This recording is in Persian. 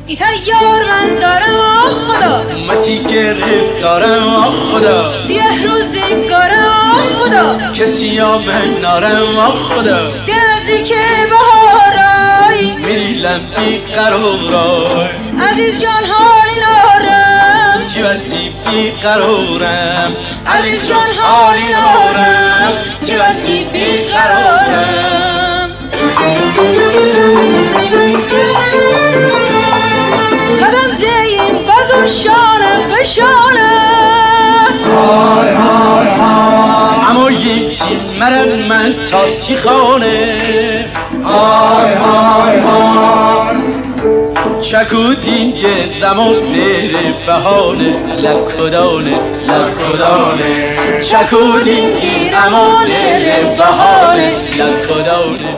ای تیار من دارم آه خدا، امتی گرفتارم آه خدا، سیه روزگارم آه خدا، کسی آمد نارم آه خدا، نزدیک بهارای میلم بی قرارای، عزیز جان حالی نارم، چی بسی بی قرارم، عزیز جان حالی نارم، چی بسی بی قرارم. قدم زین بزر شانم به شانم، اما یکی مرم من تا چی خانه، چکودین یه زمان بره بهانه، لکدانه لکدانه، چکودین یه زمان بره بهانه، لکدانه.